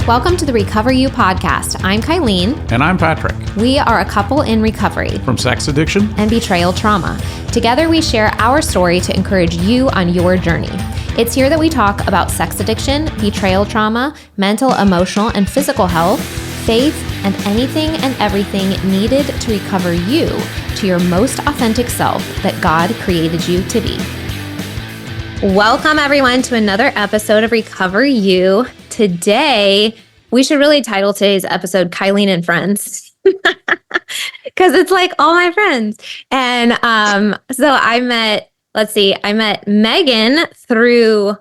Welcome to the Recover You podcast. I'm Kylene. And I'm Patrick. We are a couple in recovery from sex addiction and betrayal trauma. Together, we share our story to encourage you on your journey. It's here that we talk about sex addiction, betrayal trauma, mental, emotional, and physical health, faith, and anything and everything needed to recover you to your most authentic self that God created you to be. Welcome, everyone, to another episode of Recover You. Today, we should really title today's episode Kylene and Friends because it's like all my friends. And so I met Megan through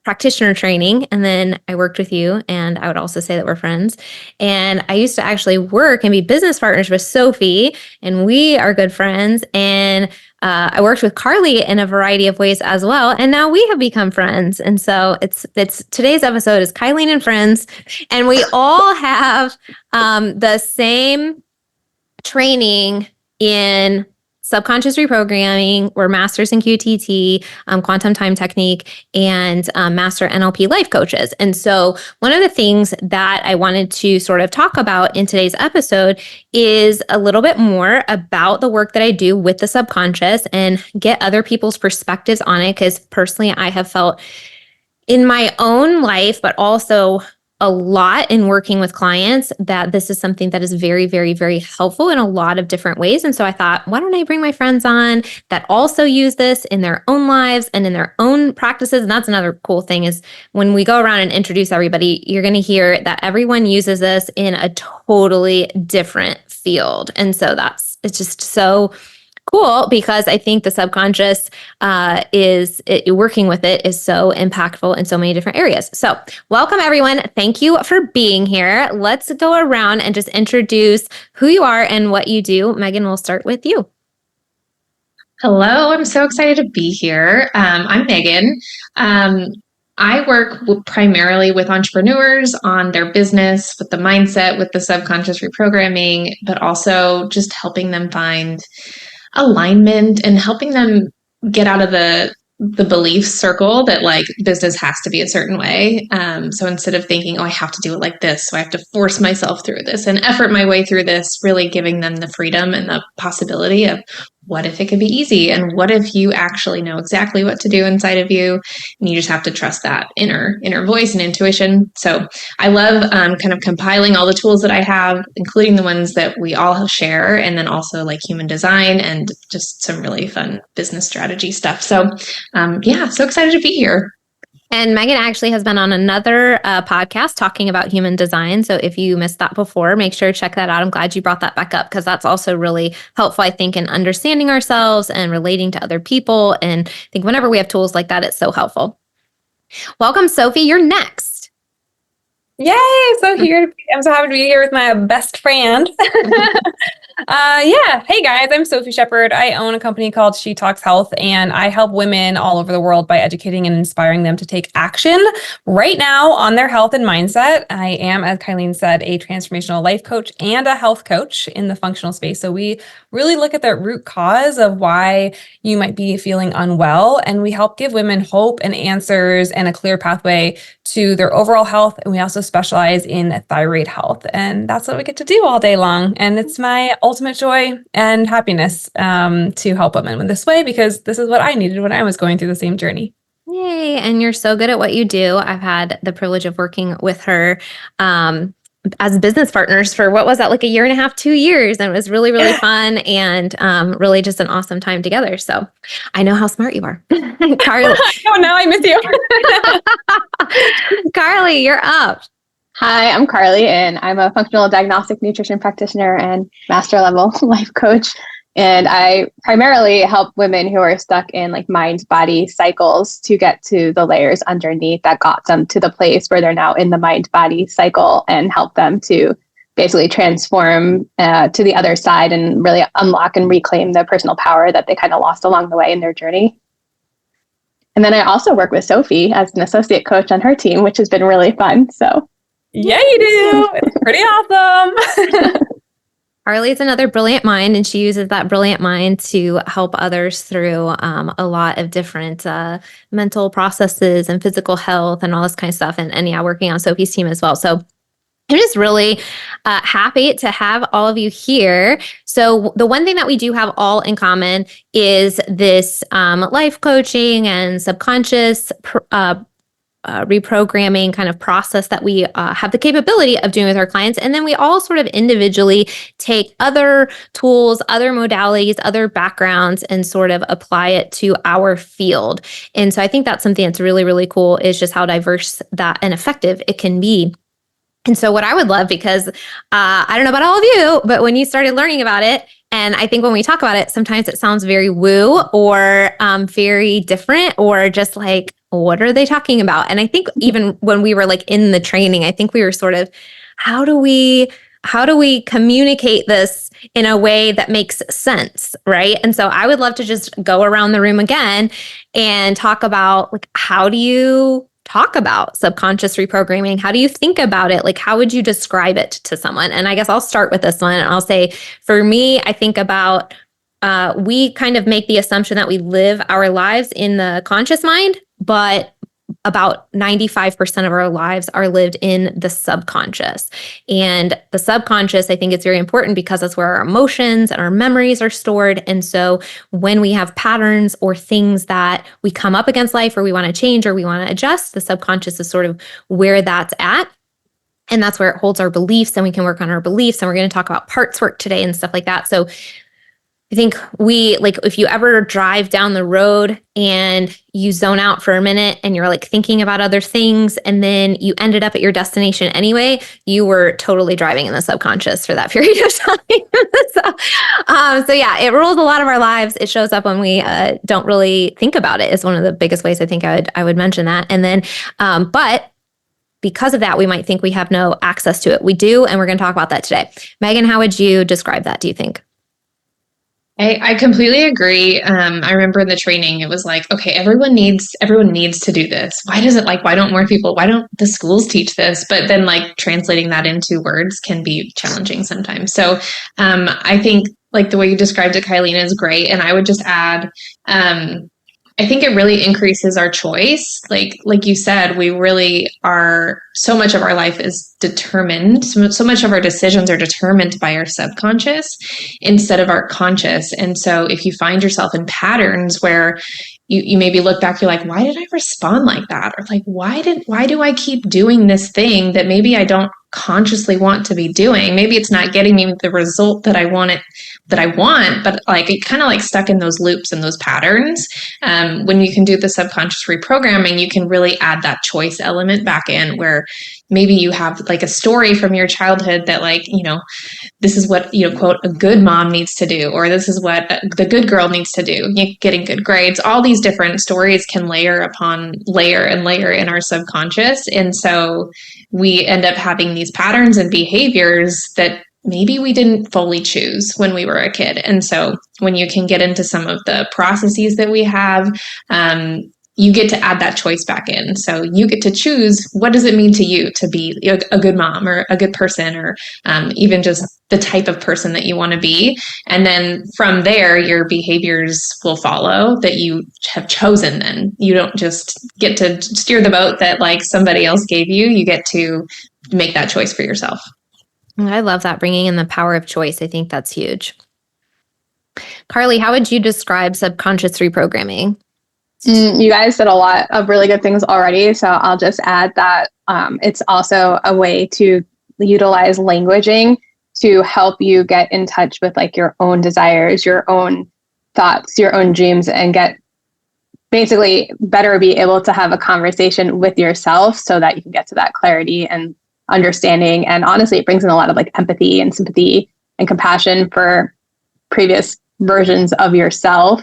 practitioner training, and then I worked with you, and I would also say that we're friends. And I used to actually work and be business partners with Sophie, and we are good friends. And I worked with Carly in a variety of ways as well, and now we have become friends. And so it's today's episode is Kylene and Friends, and we all have the same training in subconscious reprogramming. We're masters in QTT, quantum time technique, and master NLP life coaches. And so one of the things that I wanted to sort of talk about in today's episode is a little bit more about the work that I do with the subconscious and get other people's perspectives on it. Because personally, I have felt in my own life, but also a lot in working with clients, that this is something that is very, very, very helpful in a lot of different ways. And so I thought, why don't I bring my friends on that also use this in their own lives and in their own practices? And that's another cool thing is when we go around and introduce everybody, you're going to hear that everyone uses this in a totally different field. And so it's just so cool because I think the subconscious working with it is so impactful in so many different areas. So welcome, everyone. Thank you for being here. Let's go around and just introduce who you are and what you do. Megan, we'll start with you. Hello, I'm so excited to be here. I'm Megan. I work primarily with entrepreneurs on their business, with the mindset, with the subconscious reprogramming, but also just helping them find alignment and helping them get out of the belief circle that like business has to be a certain way. So instead of thinking, oh, I have to do it like this, so I have to force myself through this and effort my way through this, really giving them the freedom and the possibility of what if it could be easy? And what if you actually know exactly what to do inside of you? And you just have to trust that inner voice and intuition. So I love kind of compiling all the tools that I have, including the ones that we all share, and then also like human design and just some really fun business strategy stuff. So so excited to be here. And Megan actually has been on another podcast talking about human design. So if you missed that before, make sure to check that out. I'm glad you brought that back up because that's also really helpful, I think, in understanding ourselves and relating to other people. And I think whenever we have tools like that, it's so helpful. Welcome, Sophie. You're next. Yay! I'm so happy to be here with my best friend. Hey guys, I'm Sophie Shepard. I own a company called She Talks Health, and I help women all over the world by educating and inspiring them to take action right now on their health and mindset. I am, as Kylene said, a transformational life coach and a health coach in the functional space. So we really look at the root cause of why you might be feeling unwell, and we help give women hope and answers and a clear pathway to their overall health. And we also specialize in thyroid health, and that's what we get to do all day long. And it's my ultimate joy and happiness to help women in this way, because this is what I needed when I was going through the same journey. Yay. And you're so good at what you do. I've had the privilege of working with her as business partners for what was that, like a year and a half, 2 years. And it was really, really fun and really just an awesome time together. So I know how smart you are. Carly. Oh, now I miss you. Carly, you're up. Hi, I'm Carly, and I'm a functional diagnostic nutrition practitioner and master level life coach. And I primarily help women who are stuck in like mind-body cycles to get to the layers underneath that got them to the place where they're now in the mind-body cycle, and help them to basically transform to the other side and really unlock and reclaim the personal power that they kind of lost along the way in their journey. And then I also work with Sophie as an associate coach on her team, which has been really fun. So yeah, you do. It's pretty awesome. Carly's another brilliant mind, and she uses that brilliant mind to help others through a lot of different mental processes and physical health and all this kind of stuff. And yeah, working on Sophie's team as well. So I'm just really happy to have all of you here. So the one thing that we do have all in common is this life coaching and subconscious reprogramming kind of process that we have the capability of doing with our clients. And then we all sort of individually take other tools, other modalities, other backgrounds, and sort of apply it to our field. And so I think that's something that's really, really cool, is just how diverse that and effective it can be. And so what I would love, because I don't know about all of you, but when you started learning about it, and I think when we talk about it, sometimes it sounds very woo or very different, or just like, what are they talking about? And I think even when we were like in the training, I think we were sort of, how do we communicate this in a way that makes sense, right? And so I would love to just go around the room again and talk about, like, how do you talk about subconscious reprogramming? How do you think about it? Like, how would you describe it to someone? And I guess I'll start with this one. And I'll say, for me, I think about, we kind of make the assumption that we live our lives in the conscious mind, but about 95% of our lives are lived in the subconscious. And the subconscious, I think it's very important because that's where our emotions and our memories are stored. And so when we have patterns or things that we come up against life, or we want to change or we want to adjust, the subconscious is sort of where that's at. And that's where it holds our beliefs, and we can work on our beliefs. And we're going to talk about parts work today and stuff like that. So I think if you ever drive down the road and you zone out for a minute and you're like thinking about other things, and then you ended up at your destination anyway, you were totally driving in the subconscious for that period of time. So yeah, it rules a lot of our lives. It shows up when we don't really think about it, is one of the biggest ways I think I would mention that. And then, but because of that, we might think we have no access to it. We do, and we're going to talk about that today. Megan, how would you describe that, do you think? I completely agree. I remember in the training, it was like, okay, everyone needs to do this. Why don't the schools teach this? But then like translating that into words can be challenging sometimes. So I think like the way you described it, Kylene, is great. And I would just add, I think it really increases our choice. Like you said, we really are, so much of our life is determined. So much of our decisions are determined by our subconscious instead of our conscious. And so if you find yourself in patterns where you maybe look back, you're like, why did I respond like that? Or like, why do I keep doing this thing that maybe I don't consciously want to be doing? Maybe it's not getting me the result that I want, but like it kind of like stuck in those loops and those patterns. When you can do the subconscious reprogramming, you can really add that choice element back in, where maybe you have like a story from your childhood that like, this is what, quote, a good mom needs to do, or this is what the good girl needs to do, getting good grades. All these different stories can layer upon layer and layer in our subconscious. And so we end up having these patterns and behaviors that maybe we didn't fully choose when we were a kid. And so when you can get into some of the processes that we have, you get to add that choice back in. So you get to choose, what does it mean to you to be a good mom or a good person, or even just the type of person that you want to be. And then from there, your behaviors will follow that you have chosen. Then you don't just get to steer the boat that like somebody else gave you. You get to make that choice for yourself. I love that, bringing in the power of choice. I think that's huge. Carly, how would you describe subconscious reprogramming? You guys did a lot of really good things already. So I'll just add that it's also a way to utilize languaging to help you get in touch with like your own desires, your own thoughts, your own dreams, and get basically better be able to have a conversation with yourself so that you can get to that clarity and understanding. And honestly, it brings in a lot of like empathy and sympathy and compassion for previous versions of yourself.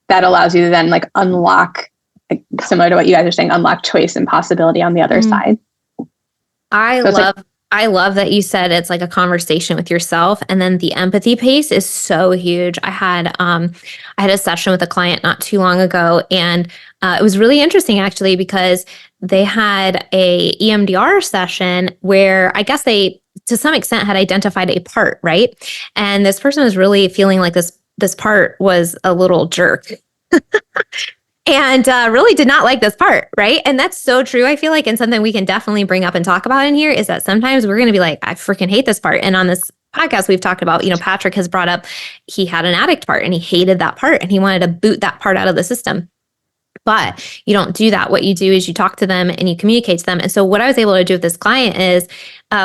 That allows you to then like unlock, like, similar to what you guys are saying, unlock choice and possibility on the other side. I love I love that you said it's like a conversation with yourself, and then the empathy piece is so huge. I had a session with a client not too long ago, and it was really interesting actually because they had a EMDR session where I guess they, to some extent, had identified a part, right? And this person was really feeling like this part was a little jerk. And really did not like this part, right? And that's so true. I feel like, and something we can definitely bring up and talk about in here is that sometimes we're going to be like, I freaking hate this part. And on this podcast, we've talked about, Patrick has brought up, he had an addict part and he hated that part and he wanted to boot that part out of the system. But you don't do that. What you do is you talk to them and you communicate to them. And so what I was able to do with this client is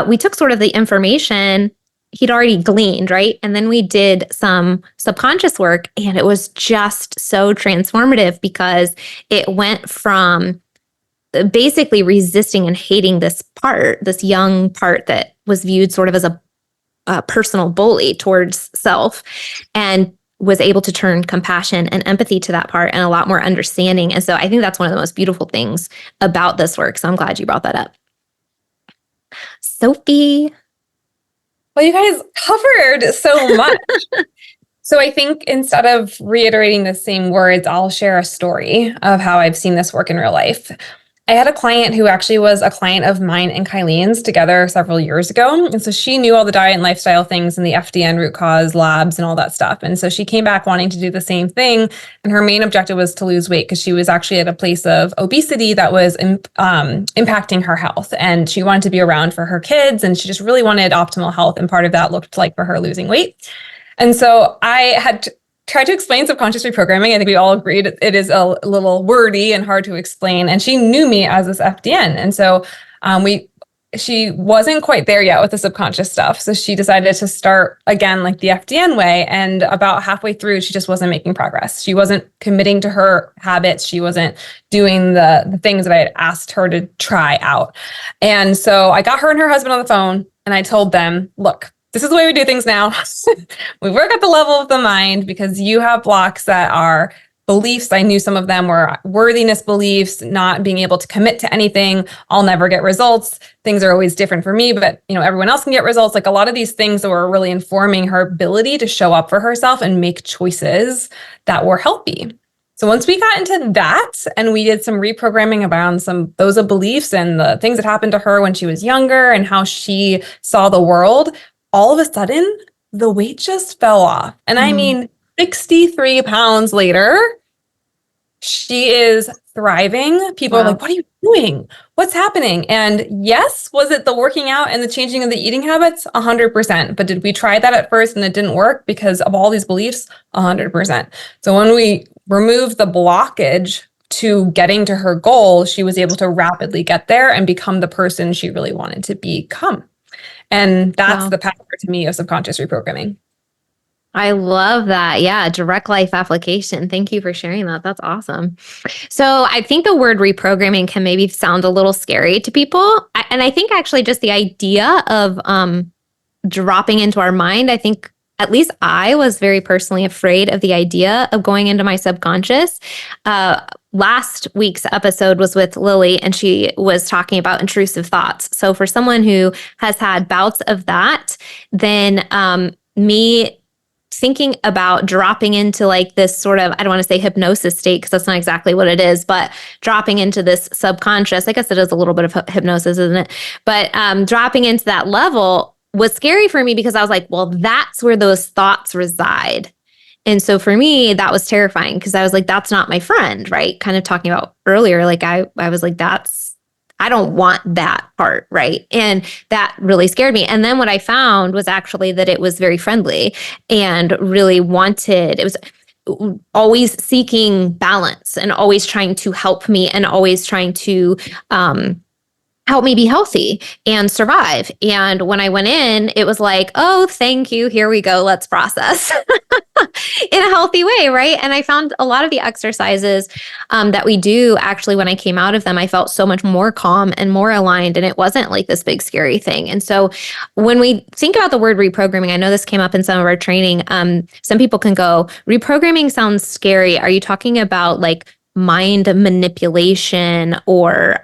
we took sort of the information he'd already gleaned, right? And then we did some subconscious work, and it was just so transformative because it went from basically resisting and hating this part, this young part that was viewed sort of as a personal bully towards self, and was able to turn compassion and empathy to that part and a lot more understanding. And so I think that's one of the most beautiful things about this work. So I'm glad you brought that up. Sophie. Well, you guys covered so much. So I think instead of reiterating the same words, I'll share a story of how I've seen this work in real life. I had a client who actually was a client of mine and Kylene's together several years ago. And so she knew all the diet and lifestyle things and the FDN root cause labs and all that stuff. And so she came back wanting to do the same thing. And her main objective was to lose weight because she was actually at a place of obesity that was impacting her health. And she wanted to be around for her kids. And she just really wanted optimal health. And part of that looked like for her losing weight. And so I had tried to explain subconscious reprogramming. I think we all agreed it is a little wordy and hard to explain. And she knew me as this FDN. And so she wasn't quite there yet with the subconscious stuff. So she decided to start again, like the FDN way. And about halfway through, she just wasn't making progress. She wasn't committing to her habits. She wasn't doing the things that I had asked her to try out. And so I got her and her husband on the phone and I told them, look, this is the way we do things now. We work at the level of the mind because you have blocks that are beliefs. I knew some of them were worthiness beliefs, not being able to commit to anything. I'll never get results. Things are always different for me, but everyone else can get results. Like a lot of these things that were really informing her ability to show up for herself and make choices that were healthy. So once we got into that and we did some reprogramming around those beliefs and the things that happened to her when she was younger and how she saw the world, all of a sudden, the weight just fell off. And I mean, 63 pounds later, she is thriving. People are like, what are you doing? What's happening? And yes, was it the working out and the changing of the eating habits? 100%. But did we try that at first and it didn't work because of all these beliefs? 100%. So when we removed the blockage to getting to her goal, she was able to rapidly get there and become the person she really wanted to become. And that's the power to me of subconscious reprogramming. I love that. Yeah. Direct life application. Thank you for sharing that. That's awesome. So I think the word reprogramming can maybe sound a little scary to people. And I think actually just the idea of dropping into our mind, I think at least I was very personally afraid of the idea of going into my subconscious. Last week's episode was with Lily, and she was talking about intrusive thoughts. So for someone who has had bouts of that, then me thinking about dropping into like this sort of, I don't want to say hypnosis state because that's not exactly what it is, but dropping into this subconscious, I guess it is a little bit of hypnosis, isn't it? But dropping into that level was scary for me because I was like, well, that's where those thoughts reside. And so for me, that was terrifying because I was like, that's not my friend, right? Kind of talking about earlier, like I was like, I don't want that part, right? And that really scared me. And then what I found was actually that it was very friendly and really it was always seeking balance and always trying to help me and always trying to help me be healthy and survive. And when I went in, it was like, oh, thank you. Here we go. Let's process in a healthy way, right? And I found a lot of the exercises that we do, actually, when I came out of them, I felt so much more calm and more aligned. And it wasn't like this big, scary thing. And so when we think about the word reprogramming, I know this came up in some of our training. Some people can go, reprogramming sounds scary. Are you talking about like mind manipulation or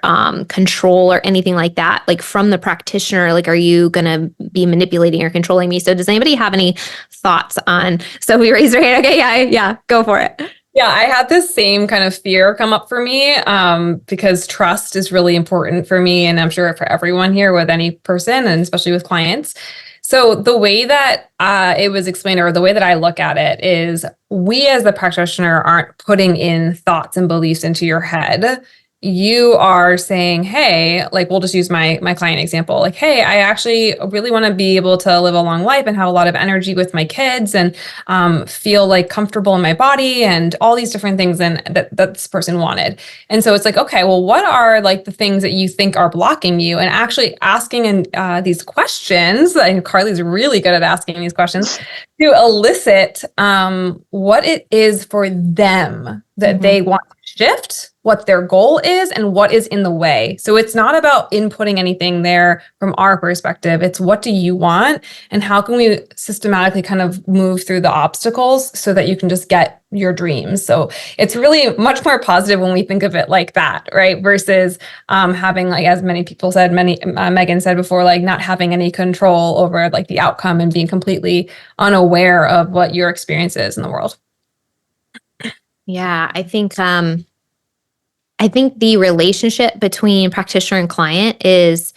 control or anything like that, like from the practitioner? Like, are you going to be manipulating or controlling me? So does anybody have any thoughts on, so we raise your hand. Okay. Yeah. Go for it. Yeah, I had this same kind of fear come up for me because trust is really important for me. And I'm sure for everyone here with any person, and especially with clients. So the way that it was explained, or the way that I look at it, is we as the practitioner aren't putting in thoughts and beliefs into your head. You are saying, hey, like, we'll just use my client example. Like, hey, I actually really want to be able to live a long life and have a lot of energy with my kids and feel like comfortable in my body and all these different things and that this person wanted. And so it's like, okay, well, what are like the things that you think are blocking you? And actually asking these questions, and Carly's really good at asking these questions, to elicit what it is for them that they want to shift, what their goal is, and what is in the way. So it's not about inputting anything there from our perspective. It's what do you want, and how can we systematically kind of move through the obstacles so that you can just get your dreams. So it's really much more positive when we think of it like that, right? Versus having, like, as many people said, Megan said before, like not having any control over like the outcome and being completely unaware of what your experience is in the world. Yeah, I think the relationship between practitioner and client is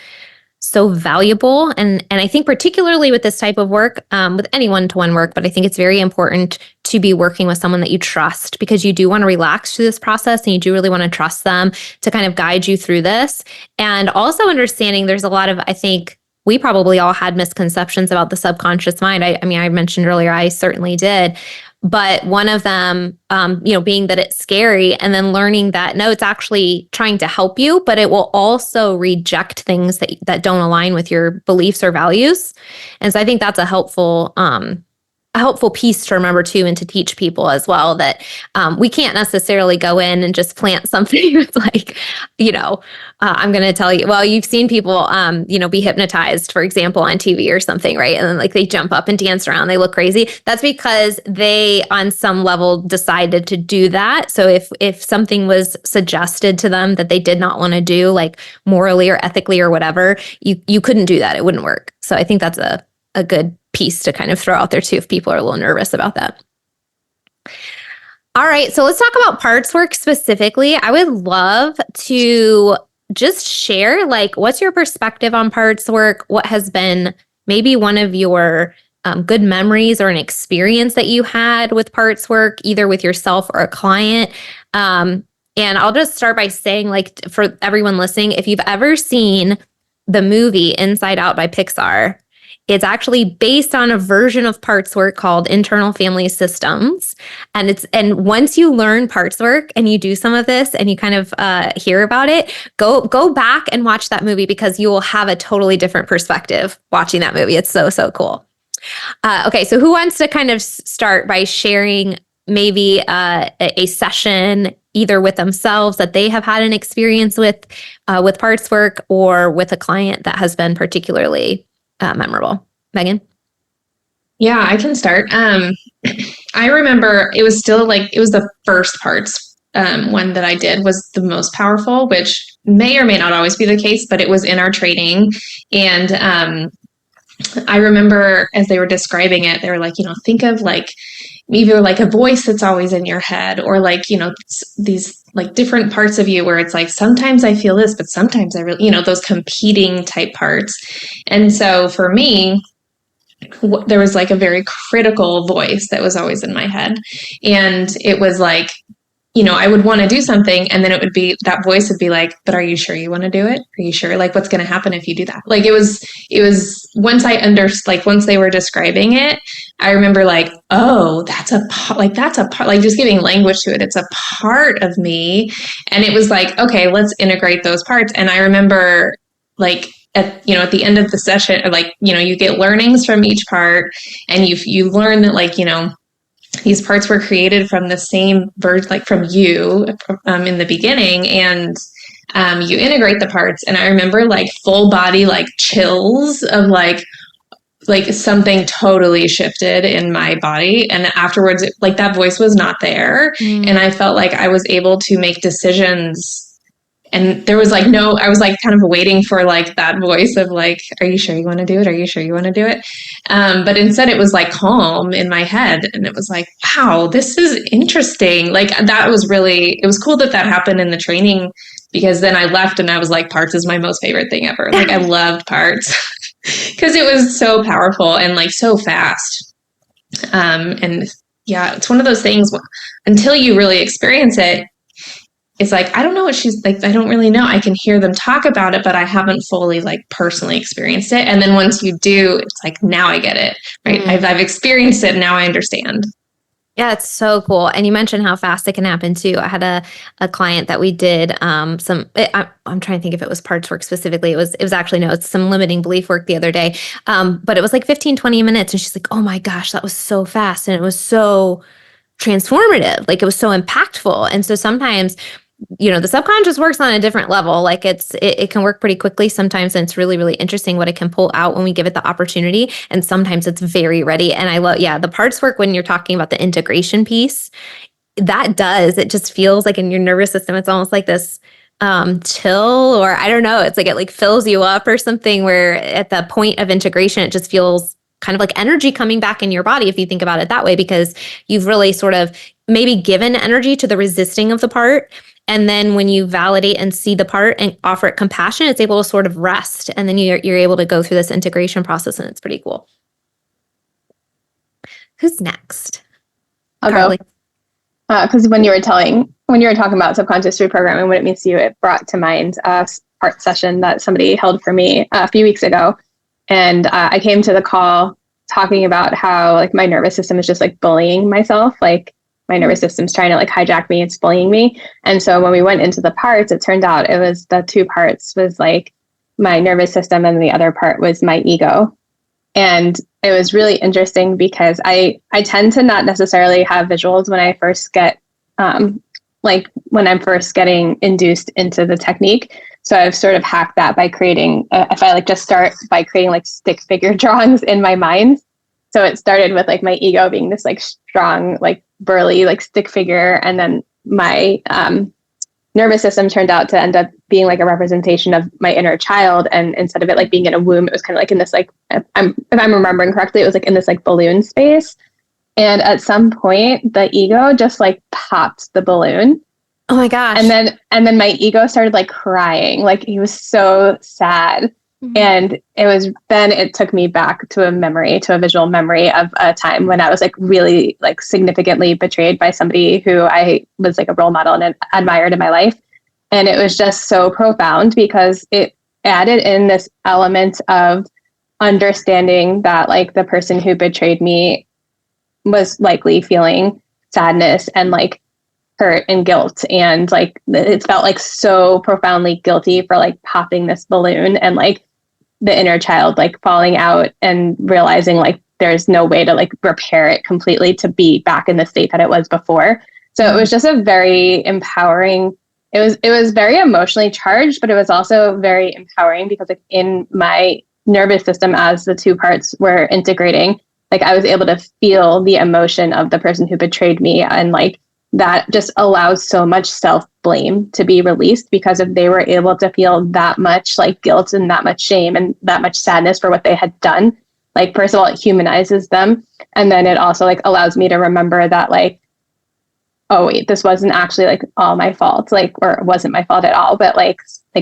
so valuable. And I think particularly with this type of work, with any one-to-one work, but I think it's very important to be working with someone that you trust, because you do want to relax through this process and you do really want to trust them to kind of guide you through this. And also understanding there's a lot of, I think, we probably all had misconceptions about the subconscious mind. I mean, I mentioned earlier, I certainly did. But one of them, being that it's scary, and then learning that, no, it's actually trying to help you, but it will also reject things that don't align with your beliefs or values. And so I think that's a helpful piece to remember too, and to teach people as well, that we can't necessarily go in and just plant something that's like, I'm going to tell you, well, you've seen people, be hypnotized, for example, on TV or something, right? And then like they jump up and dance around, they look crazy. That's because they, on some level, decided to do that. So if something was suggested to them that they did not want to do, like morally or ethically or whatever, you couldn't do that. It wouldn't work. So I think that's a good piece to kind of throw out there too, if people are a little nervous about that. All right, so let's talk about parts work specifically. I would love to just share, like, what's your perspective on parts work? What has been maybe one of your good memories or an experience that you had with parts work, either with yourself or a client? And I'll just start by saying, like, for everyone listening, if you've ever seen the movie Inside Out by Pixar, it's actually based on a version of parts work called Internal Family Systems. And once you learn parts work and you do some of this and you kind of hear about it, go back and watch that movie, because you will have a totally different perspective watching that movie. It's so so cool. Okay, so who wants to kind of start by sharing maybe a session either with themselves that they have had an experience with parts work, or with a client that has been particularly memorable? Megan? Yeah, I can start. I remember it was still like, it was the first parts one that I did was the most powerful, which may or may not always be the case, but it was in our training. And I remember as they were describing it, they were like, think of like either like a voice that's always in your head, or like, these like different parts of you where it's like, sometimes I feel this, but sometimes I really, those competing type parts. And so for me, there was like a very critical voice that was always in my head. And it was like, I would want to do something, and then it would be, that voice would be like, but are you sure you want to do it? Are you sure? Like, what's going to happen if you do that? Like, it was once once they were describing it, I remember like, oh, that's a part, like just giving language to it. It's a part of me. And it was like, okay, let's integrate those parts. And I remember like, at the end of the session, like, you get learnings from each part, and you learn that, like, these parts were created from the same version, like from you in the beginning, and you integrate the parts. And I remember like full body, like chills of like like something totally shifted in my body. And afterwards, like that voice was not there. And I felt like I was able to make decisions. And there was like I was like kind of waiting for like that voice of like, are you sure you want to do it? Are you sure you want to do it? But instead it was like calm in my head. And it was like, wow, this is interesting. Like that was it was cool that happened in the training, because then I left and I was like, parts is my most favorite thing ever. Like I loved parts because it was so powerful and like so fast. And yeah, it's one of those things until you really experience it. It's like, I don't know what she's like. I don't really know. I can hear them talk about it, but I haven't fully like personally experienced it. And then once you do, it's like, now I get it, right? I've experienced it. Now I understand. Yeah, it's so cool. And you mentioned how fast it can happen too. I had a client that we did I'm trying to think if it was parts work specifically. It was actually, no, it's some limiting belief work the other day. But it was like 15, 20 minutes. And she's like, oh my gosh, that was so fast. And it was so transformative. Like it was so impactful. And so sometimes, the subconscious works on a different level. Like it can work pretty quickly sometimes. And it's really, really interesting what it can pull out when we give it the opportunity. And sometimes it's very ready. And I love, the parts work when you're talking about the integration piece, it just feels like in your nervous system, it's almost like this chill, or I don't know. It's like, it like fills you up or something, where at the point of integration, it just feels kind of like energy coming back in your body, if you think about it that way, because you've really sort of maybe given energy to the resisting of the part. And then when you validate and see the part and offer it compassion, it's able to sort of rest. And then you're able to go through this integration process, and it's pretty cool. Who's next? I'll Carly. go. Because when you were talking about subconscious reprogramming, what it means to you, it brought to mind a part session that somebody held for me a few weeks ago. And I came to the call talking about how like my nervous system is just like bullying myself. Like my nervous system's trying to like hijack me, it's bullying me. And so when we went into the parts, it turned out it was the two parts was like my nervous system, and the other part was my ego. And it was really interesting because I tend to not necessarily have visuals when I first get like when I'm first getting induced into the technique. So I've sort of hacked that by creating, if I like just start by creating like stick figure drawings in my mind. So it started with like my ego being this like strong, like burly, like stick figure. And then my nervous system turned out to end up being like a representation of my inner child. And instead of it like being in a womb, it was kind of like in this, like, if I'm remembering correctly, it was like in this like balloon space. And at some point the ego just like popped the balloon. Oh my gosh. And then my ego started like crying. Like he was so sad. Mm-hmm. And it took me back to a visual memory of a time when I was like really like significantly betrayed by somebody who I was like a role model and admired in my life. And it was just so profound because it added in this element of understanding that like the person who betrayed me was likely feeling sadness and like hurt and guilt, and like it felt like so profoundly guilty for like popping this balloon, and like the inner child like falling out and realizing like there's no way to like repair it completely to be back in the state that it was before. So it was just a very empowering, it was very emotionally charged, but it was also very empowering because like in my nervous system, as the two parts were integrating, like I was able to feel the emotion of the person who betrayed me, and like that just allows so much self-blame to be released, because if they were able to feel that much like guilt and that much shame and that much sadness for what they had done, like first of all, it humanizes them. And then it also like allows me to remember that like, oh wait, this wasn't actually like all my fault, like, or it wasn't my fault at all, but like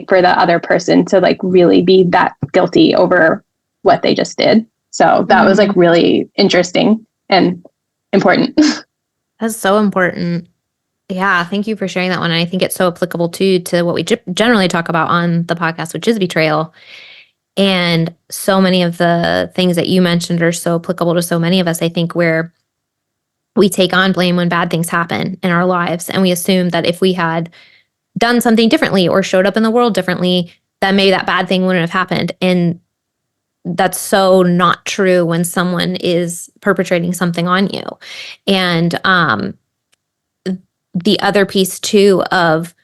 for the other person to like really be that guilty over what they just did. So that was like really interesting and important. That's so important. Yeah, thank you for sharing that one. And I think it's so applicable too to what we generally talk about on the podcast, which is betrayal. And so many of the things that you mentioned are so applicable to so many of us, I think, where we take on blame when bad things happen in our lives. And we assume that if we had done something differently or showed up in the world differently, then maybe that bad thing wouldn't have happened. And that's so not true when someone is perpetrating something on you. And the other piece too of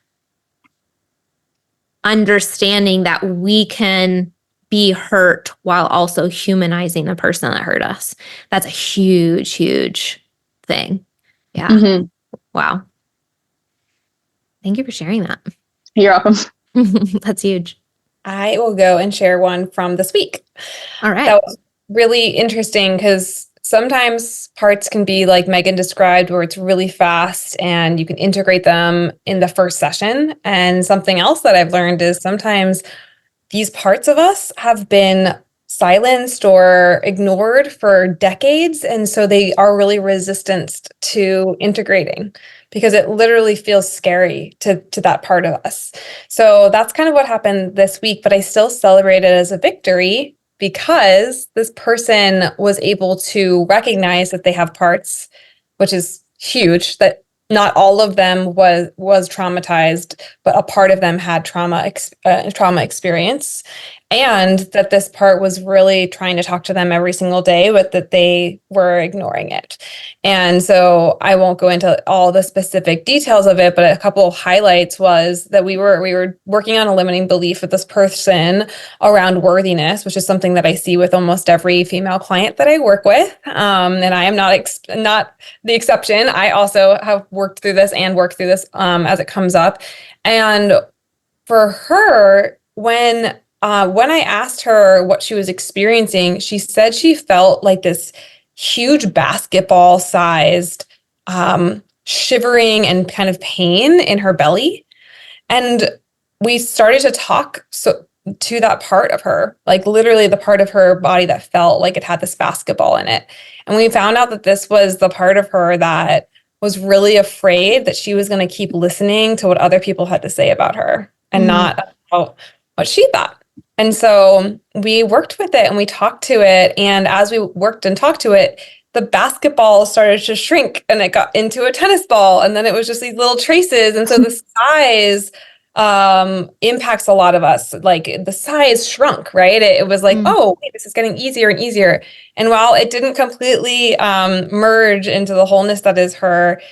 understanding that we can be hurt while also humanizing the person that hurt us. That's a huge, huge thing. Yeah. Mm-hmm. Wow. Thank you for sharing that. You're welcome. That's huge. I will go and share one from this week. All right. That was really interesting because sometimes parts can be like Megan described, where it's really fast and you can integrate them in the first session. And something else that I've learned is sometimes these parts of us have been silenced or ignored for decades. And so they are really resistant to integrating because it literally feels scary to that part of us. So that's kind of what happened this week, but I still celebrate it as a victory because this person was able to recognize that they have parts, which is huge, that not all of them was traumatized, but a part of them had trauma experience, and that this part was really trying to talk to them every single day, but that they were ignoring it. And so I won't go into all the specific details of it, but a couple of highlights was that we were working on a limiting belief with this person around worthiness, which is something that I see with almost every female client that I work with. And I am not the exception. I also have worked through this as it comes up. And for her, when I asked her what she was experiencing, she said she felt like this huge basketball-sized shivering and kind of pain in her belly. And we started to talk to that part of her, like literally the part of her body that felt like it had this basketball in it. And we found out that this was the part of her that was really afraid that she was going to keep listening to what other people had to say about her and not about what she thought. And so we worked with it and we talked to it. And as we worked and talked to it, the basketball started to shrink and it got into a tennis ball. And then it was just these little traces. And so the size impacts a lot of us. Like the size shrunk, right? It was like, oh, wait, this is getting easier and easier. And while it didn't completely merge into the wholeness that is her,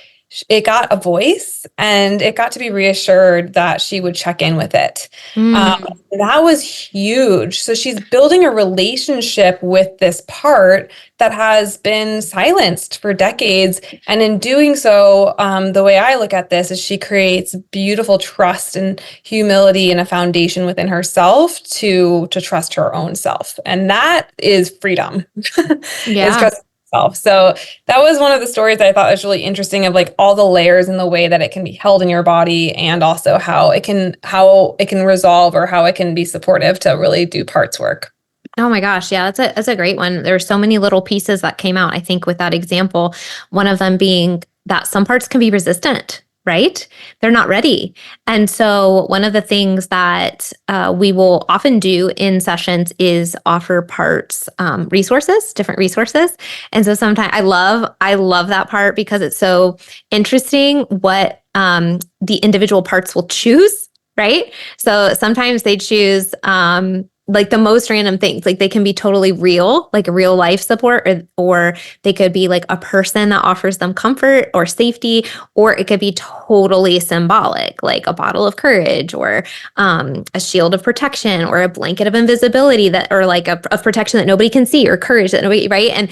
it got a voice and it got to be reassured that she would check in with it. That was huge. So she's building a relationship with this part that has been silenced for decades. And in doing so, the way I look at this is she creates beautiful trust and humility and a foundation within herself to trust her own self. And that is freedom. Yeah. Is trust yourself. So that was one of the stories that I thought was really interesting, of like all the layers and the way that it can be held in your body, and also how it can resolve or how it can be supportive to really do parts work. Oh my gosh. Yeah, that's a great one. There's so many little pieces that came out, I think, with that example. One of them being that some parts can be resistant, right? They're not ready. And so one of the things that we will often do in sessions is offer parts different resources. And so sometimes I love that part because it's so interesting what the individual parts will choose, right? So sometimes they choose like the most random things. Like they can be totally real, like a real life support, or they could be like a person that offers them comfort or safety, or it could be totally symbolic, like a bottle of courage, or a shield of protection, or a blanket of invisibility or like of protection that nobody can see, or courage that nobody, right?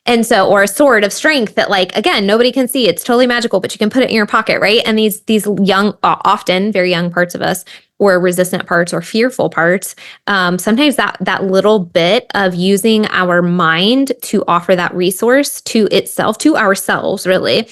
And so, or a sword of strength that, like, again, nobody can see. It's totally magical, but you can put it in your pocket, right? And these young, often very young parts of us, or resistant parts or fearful parts, sometimes that little bit of using our mind to offer that resource to itself, to ourselves, really,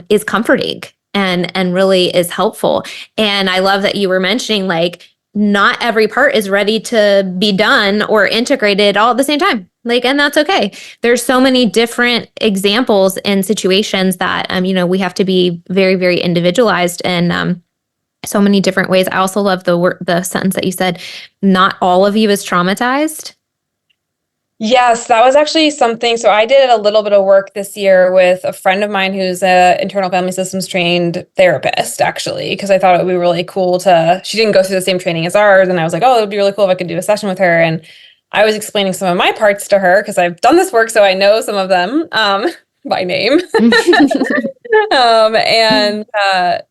is comforting and really is helpful. And I love that you were mentioning, like, not every part is ready to be done or integrated all at the same time. Like, and that's okay. There's so many different examples and situations that, we have to be very, very individualized and, so many different ways. I also love the sentence that you said, not all of you is traumatized. Yes, that was actually something. So I did a little bit of work this year with a friend of mine who's a internal family systems trained therapist, actually, because I thought it would be really cool she didn't go through the same training as ours. And I was like, oh, it would be really cool if I could do a session with her. And I was explaining some of my parts to her because I've done this work, so I know some of them. by name. And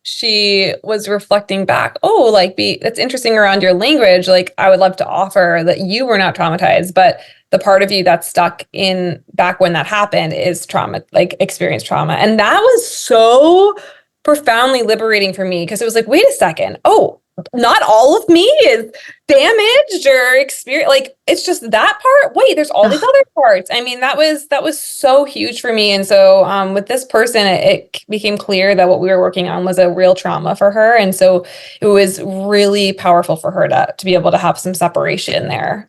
she was reflecting back, that's interesting around your language. Like, I would love to offer that you were not traumatized, but the part of you that's stuck in back when that happened is trauma, like experienced trauma. And that was so profoundly liberating for me, because it was like, wait a second. Oh, not all of me is damaged or experience. Like, it's just that part. Wait, there's all these other parts. I mean, that was so huge for me. And so with this person, it became clear that what we were working on was a real trauma for her. And so it was really powerful for her to be able to have some separation there.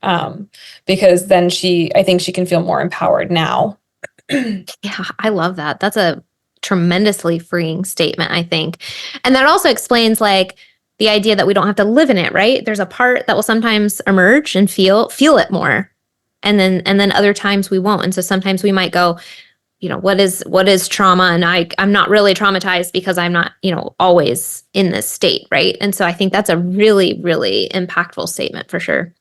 Because then I think she can feel more empowered now. Yeah, I love that. That's a tremendously freeing statement, I think. And that also explains like the idea that we don't have to live in it, right? There's a part that will sometimes emerge and feel it more. And then other times we won't. And so sometimes we might go, what is trauma? And I'm not really traumatized because I'm not, always in this state, right? And so I think that's a really, really impactful statement for sure.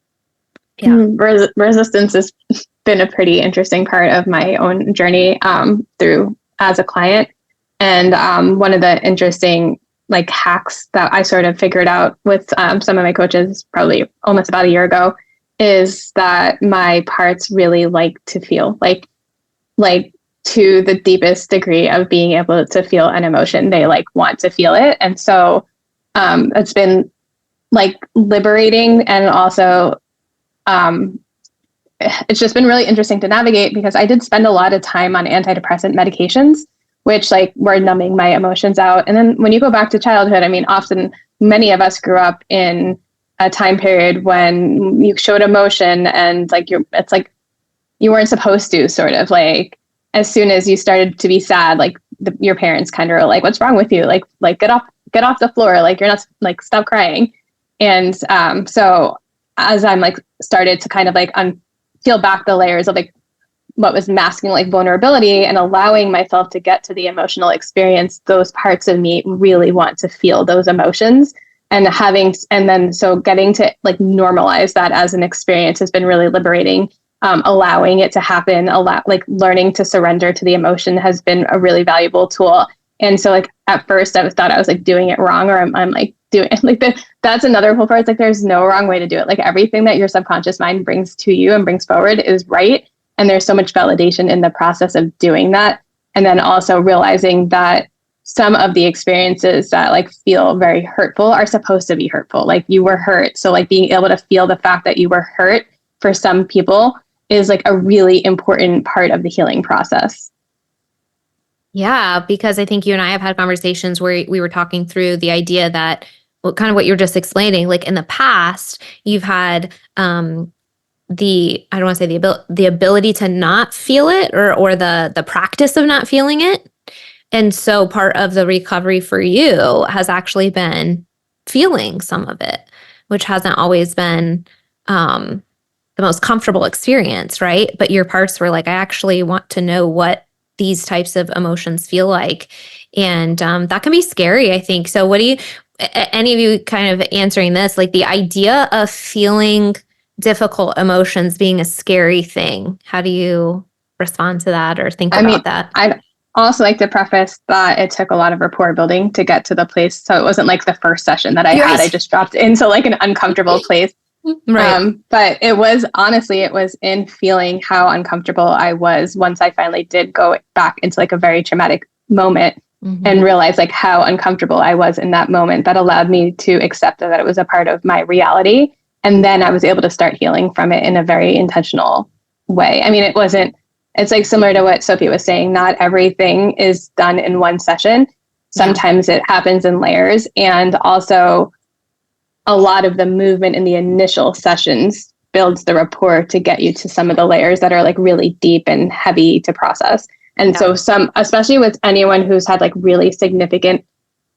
Yeah. Resistance has been a pretty interesting part of my own journey through as a client. And one of the interesting hacks that I sort of figured out with some of my coaches probably almost about a year ago is that my parts really like to feel like to the deepest degree of being able to feel an emotion. They want to feel it. And so it's been liberating, and also it's just been really interesting to navigate, because I did spend a lot of time on antidepressant medications, which were numbing my emotions out. And then when you go back to childhood, I mean, often many of us grew up in a time period when you showed emotion and it's like you weren't supposed to, sort of as soon as you started to be sad, your parents kind of are like, what's wrong with you? Get off the floor. You're not stop crying. And so as I'm started to kind of peel back the layers of what was masking vulnerability and allowing myself to get to the emotional experience, those parts of me really want to feel those emotions, and so getting to normalize that as an experience has been really liberating. Allowing it to happen, learning to surrender to the emotion has been a really valuable tool. And so at first I thought I was doing it wrong, or I'm doing that's another cool part. It's there's no wrong way to do it. Everything that your subconscious mind brings to you and brings forward is right. And there's so much validation in the process of doing that. And then also realizing that some of the experiences that feel very hurtful are supposed to be hurtful. You were hurt. So being able to feel the fact that you were hurt for some people is a really important part of the healing process. Yeah, because I think you and I have had conversations where we were talking through the idea that kind of what you're just explaining, in the past, you've had I don't want to say the ability to not feel it, or the practice of not feeling it. And so part of the recovery for you has actually been feeling some of it, which hasn't always been the most comfortable experience, right? But your parts were I actually want to know what these types of emotions feel like. And that can be scary, I think. So what do you, any of you kind of answering this, the idea of feeling difficult emotions being a scary thing, how do you respond to that or think about that? I'd also like to preface that it took a lot of rapport building to get to the place. So it wasn't the first session that I had. I just dropped into an uncomfortable place. Right. But it was in feeling how uncomfortable I was once I finally did go back into a very traumatic moment, and realize how uncomfortable I was in that moment, that allowed me to accept that it was a part of my reality. And then I was able to start healing from it in a very intentional way. I mean, it's similar to what Sophie was saying, not everything is done in one session. Sometimes it happens in layers. And also a lot of the movement in the initial sessions builds the rapport to get you to some of the layers that are really deep and heavy to process. And so especially with anyone who's had really significant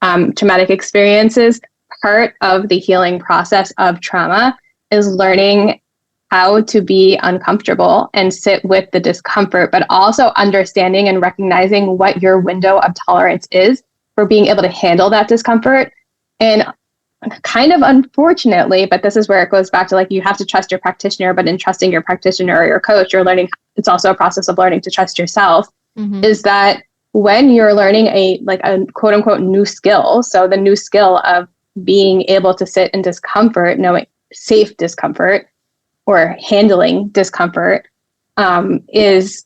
traumatic experiences, part of the healing process of trauma is learning how to be uncomfortable and sit with the discomfort, but also understanding and recognizing what your window of tolerance is for being able to handle that discomfort. And kind of unfortunately, but this is where it goes back to you have to trust your practitioner, but in trusting your practitioner or your coach, you're learning, it's also a process of learning to trust yourself. is that when you're learning a quote unquote new skill, so the new skill of being able to sit in discomfort, knowing safe discomfort or handling discomfort, is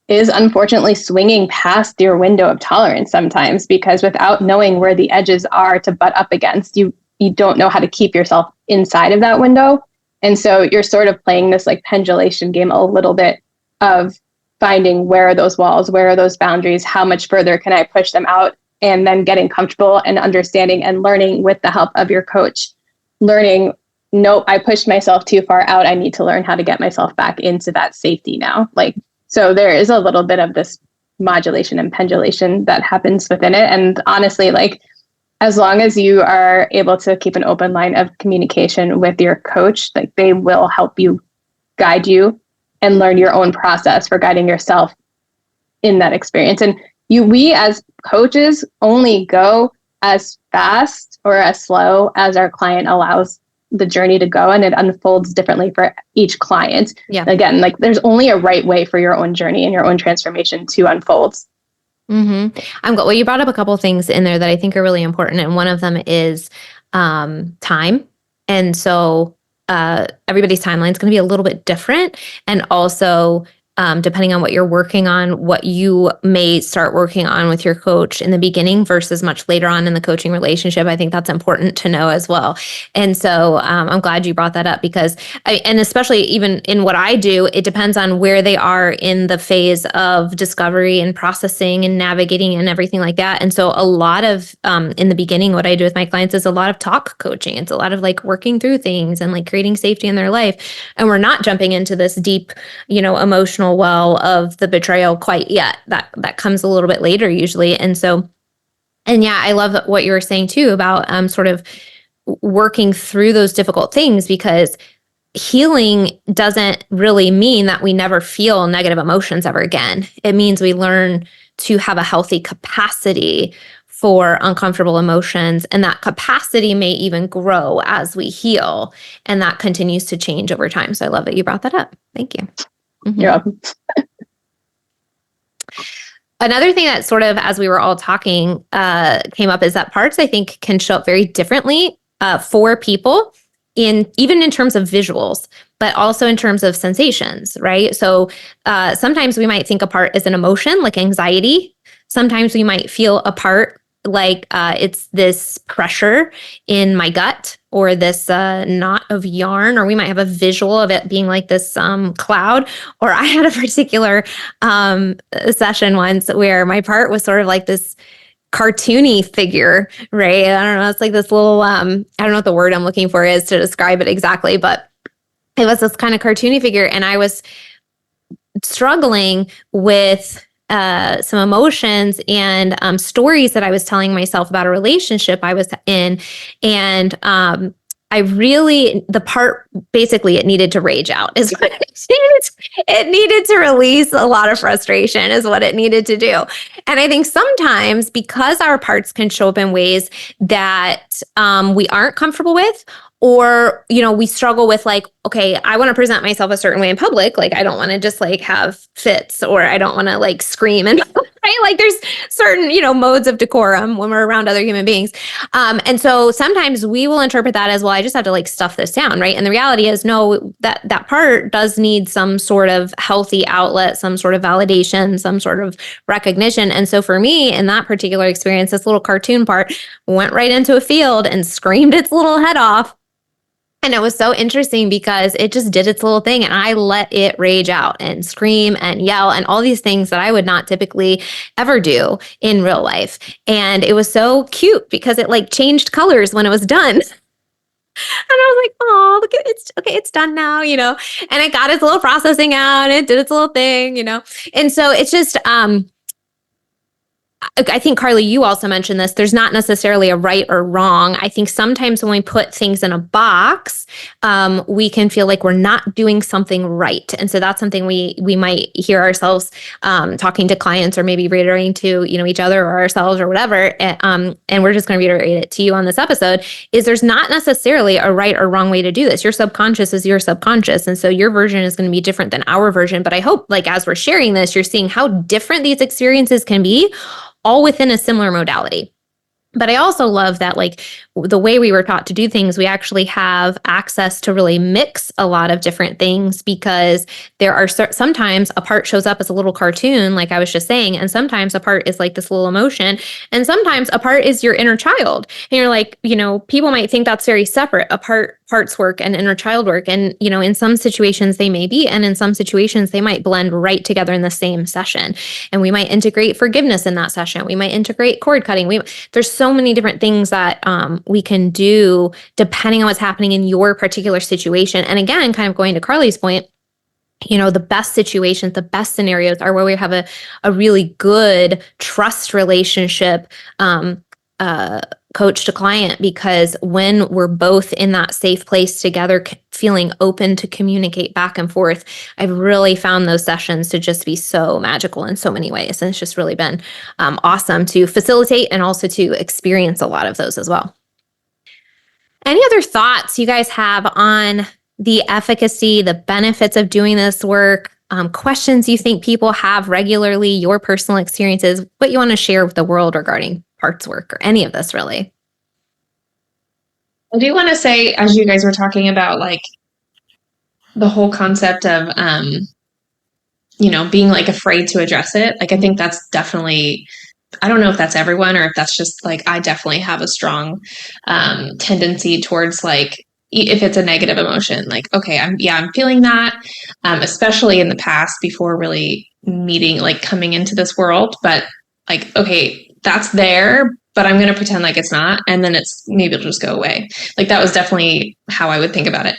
unfortunately swinging past your window of tolerance sometimes, because without knowing where the edges are to butt up against, you don't know how to keep yourself inside of that window. And so you're sort of playing this like pendulation game a little bit of finding where are those walls, where are those boundaries, how much further can I push them out, and then getting comfortable and understanding and learning with the help of your coach, learning, nope, I pushed myself too far out. I need to learn how to get myself back into that safety now. So there is a little bit of this modulation and pendulation that happens within it. And honestly, as long as you are able to keep an open line of communication with your coach, they will help you, guide you, and learn your own process for guiding yourself in that experience. And we as coaches only go as fast or as slow as our client allows the journey to go, and it unfolds differently for each client. Yeah. Again, there's only a right way for your own journey and your own transformation to unfold. Well, you brought up a couple of things in there that I think are really important, and one of them is time. And so everybody's timeline is going to be a little bit different, and also depending on what you're working on, what you may start working on with your coach in the beginning versus much later on in the coaching relationship. I think that's important to know as well. And so I'm glad you brought that up, because and especially even in what I do, it depends on where they are in the phase of discovery and processing and navigating and everything like that. And so a lot of in the beginning, what I do with my clients is a lot of talk coaching. It's a lot of working through things and creating safety in their life. And we're not jumping into this deep, emotional well of the betrayal quite yet. That comes a little bit later usually. And yeah, I love what you were saying too about sort of working through those difficult things, because healing doesn't really mean that we never feel negative emotions ever again. It means we learn to have a healthy capacity for uncomfortable emotions, and that capacity may even grow as we heal, and that continues to change over time. So I love that you brought that up. Thank you. You're welcome. Another thing that sort of, as we were all talking, came up is that parts, I think, can show up very differently for people, even in terms of visuals, but also in terms of sensations, right? So sometimes we might think a part is an emotion, like anxiety. Sometimes we might feel a part like it's this pressure in my gut, or this knot of yarn, or we might have a visual of it being like this cloud. Or I had a particular session once where my part was sort of like this cartoony figure, right? I don't know. It's like this little, I don't know what the word I'm looking for is to describe it exactly, but it was this kind of cartoony figure. And I was struggling with some emotions and stories that I was telling myself about a relationship I was in. And the part, basically it needed to rage out is what it needed to release a lot of frustration is what it needed to do. And I think sometimes because our parts can show up in ways that we aren't comfortable with, or, we struggle with okay, I want to present myself a certain way in public. I don't want to just have fits, or I don't want to scream and right. There's certain, modes of decorum when we're around other human beings. And so sometimes we will interpret that as, well, I just have to stuff this down. Right. And the reality is, no, that part does need some sort of healthy outlet, some sort of validation, some sort of recognition. And so for me, in that particular experience, this little cartoon part went right into a field and screamed its little head off. And it was so interesting because it just did its little thing, and I let it rage out and scream and yell and all these things that I would not typically ever do in real life. And it was so cute because it changed colors when it was done. And I was like, oh, look at it's okay, it's done now, and it got its little processing out and it did its little thing, And so it's just, I think, Carly, you also mentioned this. There's not necessarily a right or wrong. I think sometimes when we put things in a box, we can feel like we're not doing something right. And so that's something we might hear ourselves talking to clients, or maybe reiterating to, each other or ourselves or whatever. And we're just going to reiterate it to you on this episode, is there's not necessarily a right or wrong way to do this. Your subconscious is your subconscious. And so your version is going to be different than our version. But I hope, like, as we're sharing this, you're seeing how different these experiences can be, all within a similar modality. But I also love that, like, the way we were taught to do things, we actually have access to really mix a lot of different things, because there are sometimes a part shows up as a little cartoon, like I was just saying, and sometimes a part is like this little emotion, and sometimes a part is your inner child. And you're like, people might think that's very separate, parts work and inner child work. And, in some situations they may be, and in some situations they might blend right together in the same session. And we might integrate forgiveness in that session. We might integrate cord cutting. There's so many different things that we can do depending on what's happening in your particular situation. And again, kind of going to Carly's point, the best situations, the best scenarios are where we have a really good trust relationship, coach to client, because when we're both in that safe place together, feeling open to communicate back and forth, I've really found those sessions to just be so magical in so many ways. And it's just really been awesome to facilitate and also to experience a lot of those as well. Any other thoughts you guys have on the efficacy, the benefits of doing this work? Questions you think people have regularly, your personal experiences, what you want to share with the world regarding parts work or any of this, really? I do want to say, as you guys were talking about, like, the whole concept of, being like afraid to address it. Like, I think that's definitely, I don't know if that's everyone or if that's just like, I definitely have a strong tendency towards, like, if it's a negative emotion, like, okay, I'm feeling that, especially in the past before really meeting, like, coming into this world. But like, okay, that's there, but I'm going to pretend like it's not. And then maybe it'll just go away. Like, that was definitely how I would think about it.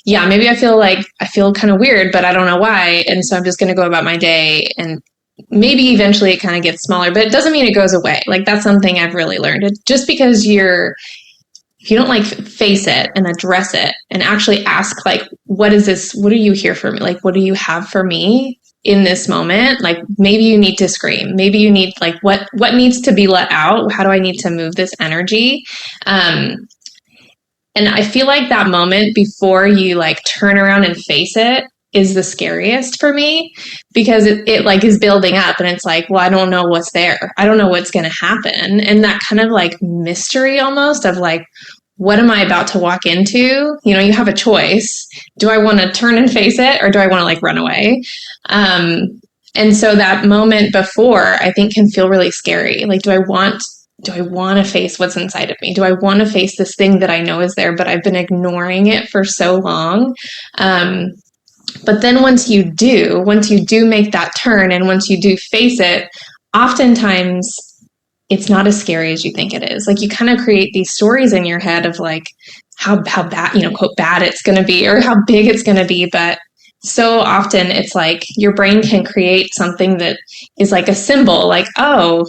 Yeah, maybe I feel kind of weird, but I don't know why. And so I'm just going to go about my day, and maybe eventually it kind of gets smaller, but it doesn't mean it goes away. Like, that's something I've really learned. Just because if you don't, like, face it and address it and actually ask, like, what is this? What are you here for me? Like, what do you have for me in this moment? Like, maybe you need to scream. Maybe you need, like, what needs to be let out? How do I need to move this energy? And I feel like that moment before you, like, turn around and face it is the scariest for me, because it like is building up, and it's like, well, I don't know what's there. I don't know what's going to happen. And that kind of, like, mystery almost of, like, what am I about to walk into? You have a choice. Do I want to turn and face it, or do I want to, like, run away? And so that moment before, I think, can feel really scary. Like, do I want to face what's inside of me? Do I want to face this thing that I know is there, but I've been ignoring it for so long? But then once you do make that turn, and once you do face it, oftentimes it's not as scary as you think it is. Like, you kind of create these stories in your head of, like, how bad, quote, bad it's going to be, or how big it's going to be. But so often it's like your brain can create something that is like a symbol, like, oh,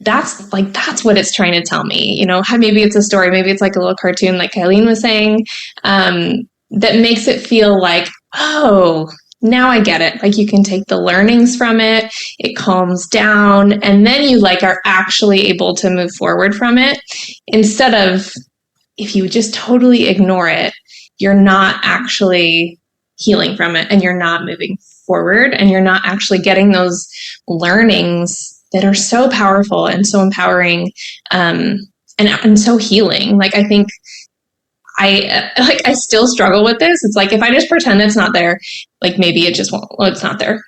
that's what it's trying to tell me. Maybe it's a story, maybe it's like a little cartoon, like Kylene was saying, that makes it feel like, oh, now I get it. Like, you can take the learnings from it, it calms down, and then you, like, are actually able to move forward from it. Instead of, if you just totally ignore it, you're not actually healing from it, and you're not moving forward, and you're not actually getting those learnings that are so powerful and so empowering, and so healing. Like, I think I still struggle with this. It's like, if I just pretend it's not there, like, maybe it just won't. Well, it's not there.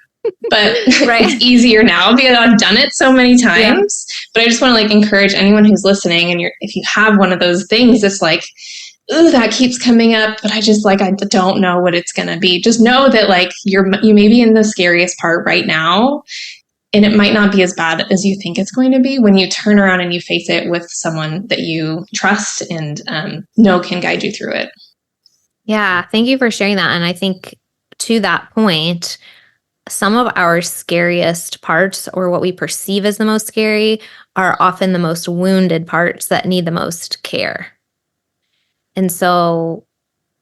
But right. It's easier now because I've done it so many times. Yeah. But I just want to, like, encourage anyone who's listening, and if you have one of those things, it's like, ooh, that keeps coming up, but I don't know what it's going to be. Just know that, like, you may be in the scariest part right now, and it might not be as bad as you think it's going to be when you turn around and you face it with someone that you trust and know can guide you through it. Yeah, thank you for sharing that. And I think to that point, some of our scariest parts, or what we perceive as the most scary, are often the most wounded parts that need the most care. And so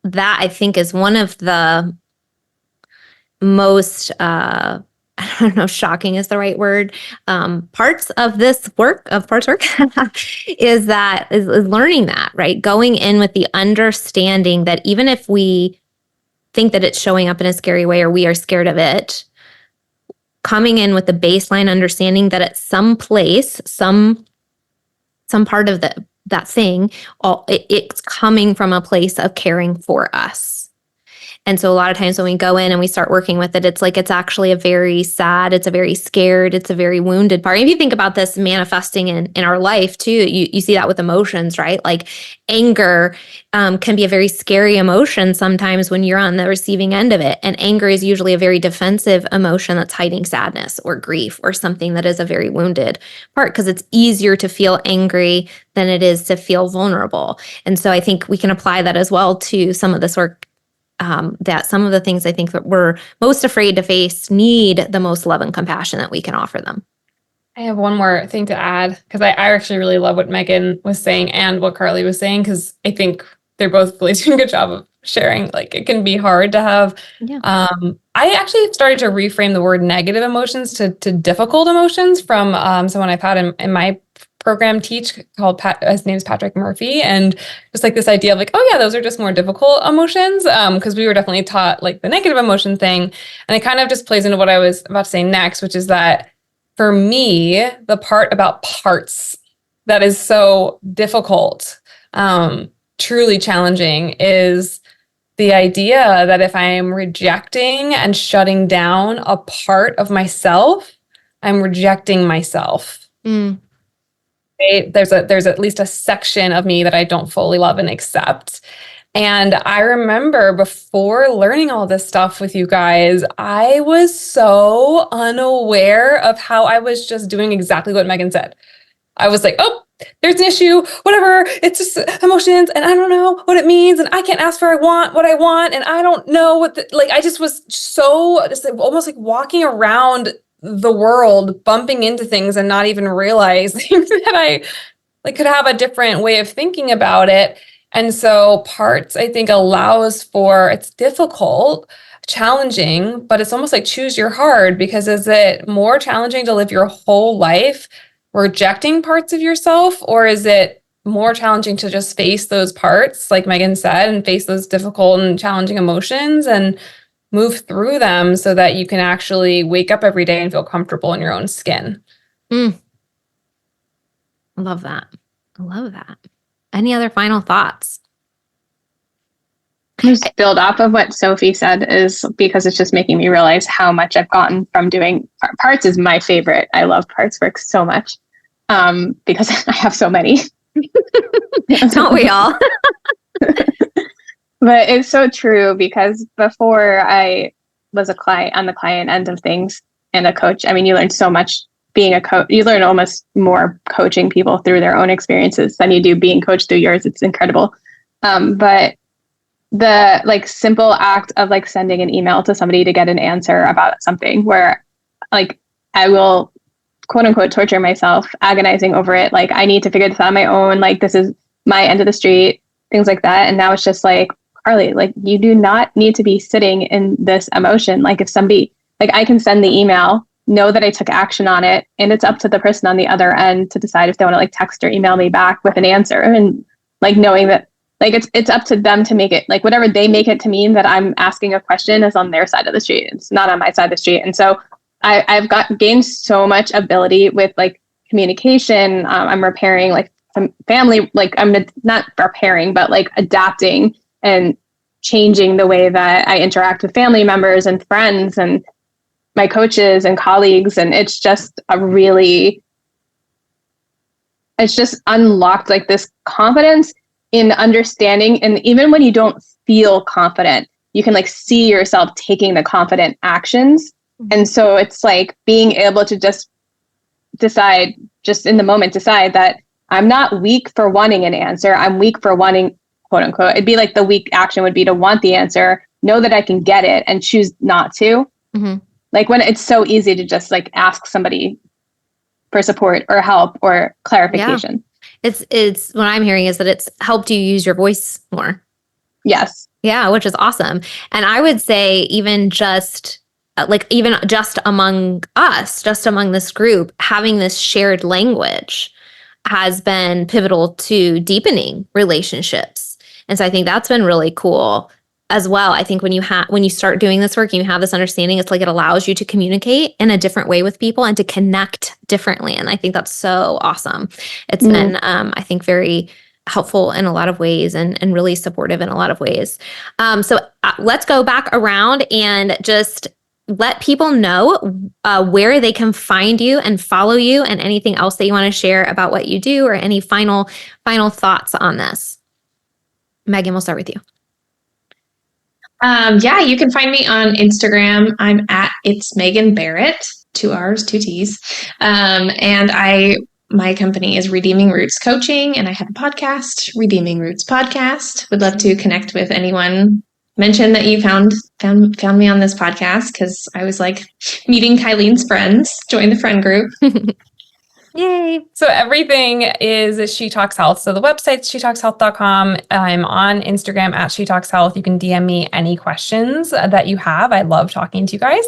that, I think, is one of the most, I don't know, shocking is the right word, parts of this work, is learning that, right? Going in with the understanding that even if we think that it's showing up in a scary way, or we are scared of it, coming in with the baseline understanding that at some place, some part of that thing, it's coming from a place of caring for us. And so a lot of times when we go in and we start working with it, it's like it's actually a very sad, it's a very scared, it's a very wounded part. If you think about this manifesting in our life too, you see that with emotions, right? Like anger can be a very scary emotion sometimes when you're on the receiving end of it. And anger is usually a very defensive emotion that's hiding sadness or grief or something that is a very wounded part, because it's easier to feel angry than it is to feel vulnerable. And so I think we can apply that as well to some of this work. That some of the things I think that we're most afraid to face need the most love and compassion that we can offer them. I have one more thing to add, because I actually really love what Megan was saying and what Carly was saying, because I think they're both really doing a good job of sharing. Like, it can be hard to have. Yeah. I actually started to reframe the word negative emotions to difficult emotions from someone I've had in my program teach, called his name's Patrick Murphy, and just like this idea of like, oh yeah, those are just more difficult emotions, because we were definitely taught like the negative emotion thing, and it kind of just plays into what I was about to say next, which is that for me, the part about parts that is so difficult, truly challenging, is the idea that if I'm rejecting and shutting down a part of myself, I'm rejecting myself. There's at least a section of me that I don't fully love and accept. And I remember before learning all this stuff with you guys, I was so unaware of how I was just doing exactly what Megan said. I was like, oh, there's an issue, whatever. It's just emotions, and I don't know what it means, and I can't ask for what I want, and I don't know I just was so just almost like walking around the world, bumping into things and not even realizing that I could have a different way of thinking about it. And so parts, I think, allows for, it's difficult, challenging, but it's almost like choose your hard, because is it more challenging to live your whole life rejecting parts of yourself, or is it more challenging to just face those parts, like Megan said, and face those difficult and challenging emotions and move through them so that you can actually wake up every day and feel comfortable in your own skin? I love that. Any other final thoughts? Just build off of what Sophie said, is because it's just making me realize how much I've gotten from doing parts. Is my favorite. I love parts work so much because I have so many. Don't we all? But it's so true, because before I was a client, on the client end of things, and a coach, I mean, you learn so much being a coach. You learn almost more coaching people through their own experiences than you do being coached through yours. It's incredible. But the simple act of sending an email to somebody to get an answer about something, where I will quote unquote torture myself agonizing over it. I need to figure this out on my own. This is my end of the street, things like that. And now it's just Carly, you do not need to be sitting in this emotion. If somebody, I can send the email, know that I took action on it, and it's up to the person on the other end to decide if they want to text or email me back with an answer. And knowing that it's up to them to make it, whatever they make it to mean that I'm asking a question is on their side of the street. It's not on my side of the street. And so I've gained so much ability with communication. I'm repairing some family, I'm not repairing, but adapting and changing the way that I interact with family members and friends and my coaches and colleagues. And it's just it's just unlocked this confidence in understanding. And even when you don't feel confident, you can see yourself taking the confident actions. And so it's being able to just decide, just in the moment, decide that I'm not weak for wanting an answer. I'm weak for wanting, quote unquote. It'd be the weak action would be to want the answer, know that I can get it, and choose not to. Like when it's so easy to just like ask somebody for support or help or clarification. Yeah. It's what I'm hearing is that it's helped you use your voice more. Yes. Yeah, which is awesome. And I would say even just among us, just among this group, having this shared language has been pivotal to deepening relationships. And so I think that's been really cool as well. I think when you start doing this work and you have this understanding, it's like it allows you to communicate in a different way with people and to connect differently. And I think that's so awesome. It's been, I think, very helpful in a lot of ways and really supportive in a lot of ways. So let's go back around and just let people know where they can find you and follow you, and anything else that you want to share about what you do, or any final thoughts on this. Megan, we'll start with you. Yeah, you can find me on Instagram. I'm at It's Megan Barrett, 2 R's, 2 T's. And my company is Redeeming Roots Coaching, and I have a podcast, Redeeming Roots Podcast. Would love to connect with anyone. Mention that you found me on this podcast, because I was like meeting Kylene's friends. Join the friend group. Yay. So everything is She Talks Health. So the website's shetalkshealth.com. I'm on Instagram at She Talks Health. You can DM me any questions that you have. I love talking to you guys.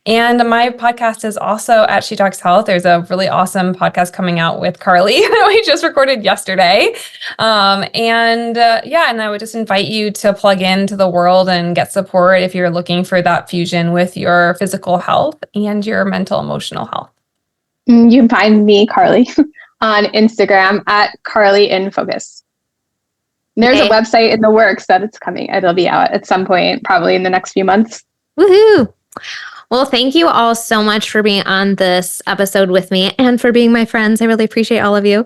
And my podcast is also at She Talks Health. There's a really awesome podcast coming out with Carly that we just recorded yesterday. And I would just invite you to plug into the world and get support if you're looking for that fusion with your physical health and your mental, emotional health. You can find me, Carly, on Instagram at Carly in Focus. There's a website in the works that it's coming. It'll be out at some point, probably in the next few months. Woohoo! Well, thank you all so much for being on this episode with me and for being my friends. I really appreciate all of you.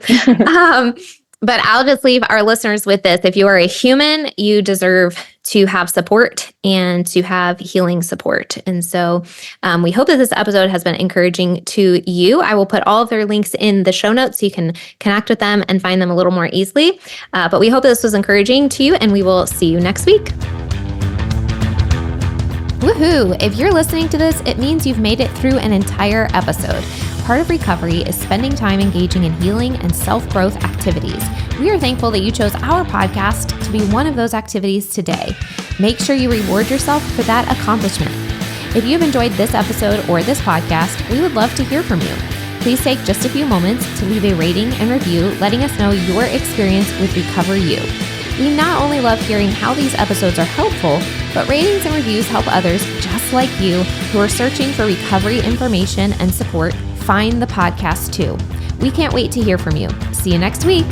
But I'll just leave our listeners with this. If you are a human, you deserve to have support and to have healing support. And so we hope that this episode has been encouraging to you. I will put all of their links in the show notes so you can connect with them and find them a little more easily. But we hope this was encouraging to you, and we will see you next week. Woohoo! If you're listening to this, it means you've made it through an entire episode. Part of recovery is spending time engaging in healing and self-growth activities. We are thankful that you chose our podcast to be one of those activities today. Make sure you reward yourself for that accomplishment. If you've enjoyed this episode or this podcast, we would love to hear from you. Please take just a few moments to leave a rating and review, letting us know your experience with Recover You. We not only love hearing how these episodes are helpful, but ratings and reviews help others just like you who are searching for recovery information and support find the podcast too. We can't wait to hear from you. See you next week.